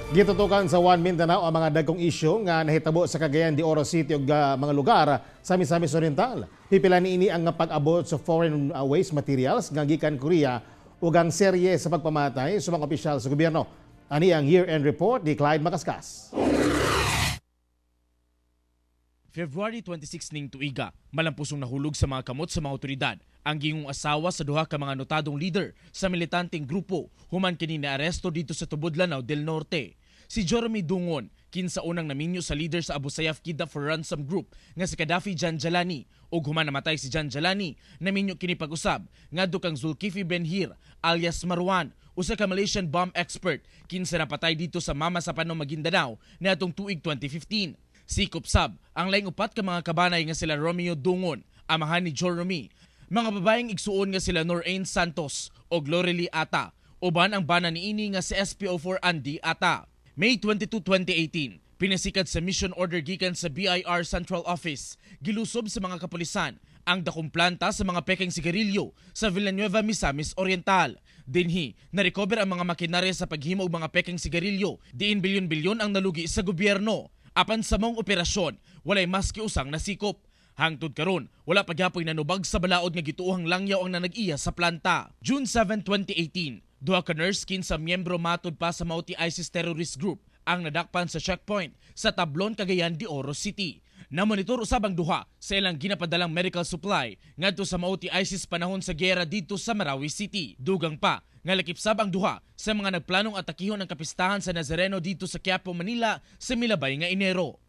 Gitutukan sa One Mindanao ang mga dagkong isyu nga nahitabo sa Cagayan de Oro City ug mga lugar sa Misamis Oriental. Pipila niini ang pag-abot sa foreign waste materials nga gikan Korea ug ang serye sa pagpamatay sa mga opisyal sa gobyerno. Ani ang year-end report ni Clyde Macascas. February 26 ning tuiga, malampusong nahulog sa mga kamot sa mga otoridad ang gingong asawa sa duha ka mga notadong leader sa militanteng grupo human kini naaresto dito sa Tubod-Lanao del Norte. Si Jeremy Dungon, kinsa unang naminyo sa leader sa Abu Sayyaf Kidnap for Ransom Group nga si Gaddafi Janjalani ug human namatay si Janjalani, naminyo kini pag-usab ngadto kang Zulkifli Benhir alias Marwan, usa ka Malaysian bomb expert kinsa napatay dito sa Mama sa Panom, Maguindanao niadtong tuig 2015. Sikop sab ang laing upat ka mga kabanay nga sila Romeo Dungon, amahan ni Jeremy, mga babaeng igsuon nga sila Noraine Santos o Lorely Ata, uban ang bana niini nga si SPO4 Andy Ata. May 22, 2018, pinasikat sa mission order gikan sa BIR Central Office, gilusob sa mga kapulisan ang dakong planta sa mga pekeng sigarilyo sa Villanueva, Misamis Oriental. Dinhi, na-recover ang mga makinarya sa paghimo og mga pekeng sigarilyo, diin bilyon-bilyon ang nalugi sa gobyerno. Apan sa mong operasyon, walay maski usang nasikop. Hangtod karon, wala pagyapoy nanubag sa balaod nga gituohang langyaw ang nanag-iya sa planta. June 7, 2018, duha ka nurse kinsa miyembro matod pa sa Mauti ISIS terrorist group ang nadakpan sa checkpoint sa Tablon, Cagayan de Oro City. Namonitor usab ang duha sa ilang ginapadalang medical supply ngadto sa Mauti ISIS panahon sa giyera dito sa Marawi City. Dugang pa nga lakipsab ang duha sa mga nagplanong atakihon ang kapistahan sa Nazareno dito sa Quiapo, Manila sa milabay nga Enero.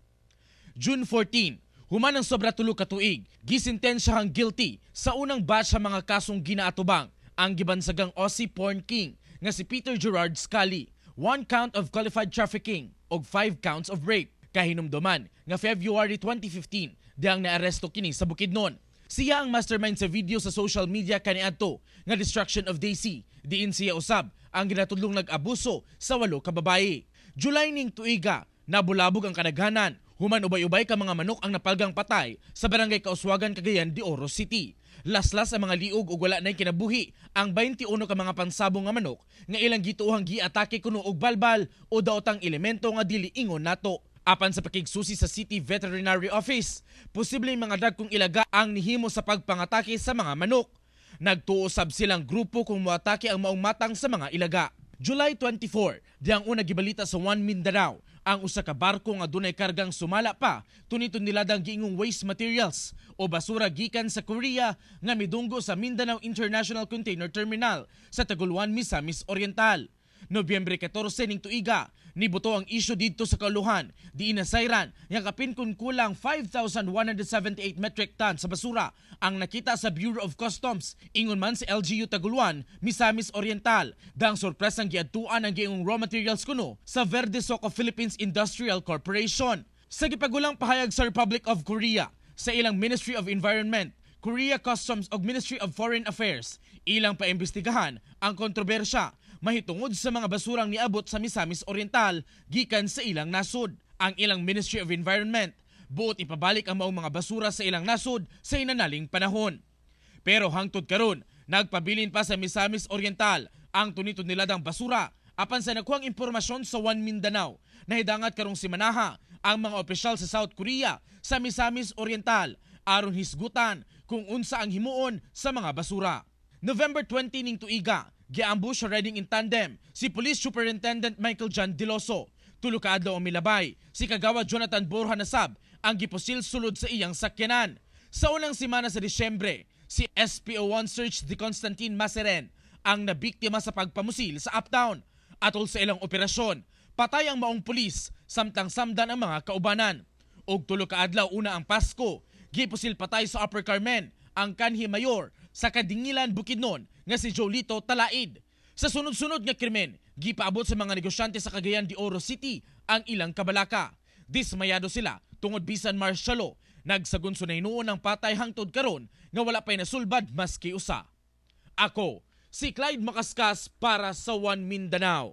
June 14, human ang sobra tulo ka tuig, gisentensyahang guilty sa unang batch sa mga kasong ginaatubang ang gibansagang Aussie porn king nga si Peter Gerard Scally, 1 count of qualified trafficking ug 5 counts of rape. Kahinumduman nga February 2015 diyang naaresto kini sa Bukidnon. Siya ang mastermind sa video sa social media kaniadto nga Destruction of Daisy, diin siya usab ang ginatudlong nag-abuso sa 8 ka babaye. July ning tuiga, nabulabog ang kadaghanan, human ubay-ubay ka mga manok ang napalgang patay sa barangay Kauswagan, Cagayan de Oro City. Laslas ang mga liog ug wala nay kinabuhi ang 21 ka mga pansabong nga manok nga ilang gituohang giatake kuno og balbal o daotang elemento nga dili ingon nato. Apan sa pakigsusi sa City Veterinary Office, posibleng mga dagkong ilaga ang nihimo sa pagpangatake sa mga manok. Nagtuosab silang grupo kung moatake ang maong matang sa mga ilaga. July 24, diyang una gibalita sa One Mindanao, ang usa ka barko nga dunay kargang sumala pa tuniton niladang giingong waste materials o basura gikan sa Korea nga midunggo sa Mindanao International Container Terminal sa Taguluan, Misamis Oriental. Nobyembre 14 ning tuiga, nibuto ang isyu dito sa Kauluhan, diin nasayran nga kapin kun kulang 5,178 metric tons sa basura ang nakita sa Bureau of Customs, ingon man sa LGU Taguluan, Misamis Oriental, dang sorpresang giadtuan ang giingong raw materials kuno sa Verde Soco Philippines Industrial Corporation. Sa gipagulang pahayag sa Republic of Korea, sa ilang Ministry of Environment, Korea Customs ug Ministry of Foreign Affairs, ilang paimbestigahan ang kontrobersya mahitungod sa mga basurang niabot sa Misamis Oriental gikan sa ilang nasod. Ang ilang Ministry of Environment buot ipabalik ang maong mga basura sa ilang nasod sa inanaling panahon. Pero hangtod karon, nagpabilin pa sa Misamis Oriental ang tunitod niladang basura apan sa nakuhang impormasyon sa One Mindanao, nahidangat karong simanaha ang mga opisyal sa South Korea sa Misamis Oriental aron hisgutan kung unsa ang himuon sa mga basura. November 20 ning tuiga, giambush riding in tandem si Police Superintendent Michael John Diloso. Tulo ka adlaw ang milabay, si Kagawad Jonathan Borja Nasab ang gipusil sulod sa iyang sakyanan. Sa unang semana sa Disyembre, si SPO1 Search de Constantine Maseren ang nabiktima sa pagpamusil sa Uptown. Atol sa ilang operasyon, patay ang maong pulis samtang samdan ang mga kaubanan. Og tulo ka adlaw una ang Pasko, gipusil patay sa Upper Carmen ang kanhi mayor sa Kadingilan, Bukidnon nga si Jolito Talaid. Sa sunod-sunod nga krimen, gipaabot sa mga negosyante sa Cagayan de Oro City ang ilang kabalaka. Dismayado sila tungod bisan martialo, nagsagun sunay noon ang patay hangtod karon nga wala pay nasulbad maski usa. Ako, si Clyde Macascas para sa One Mindanao.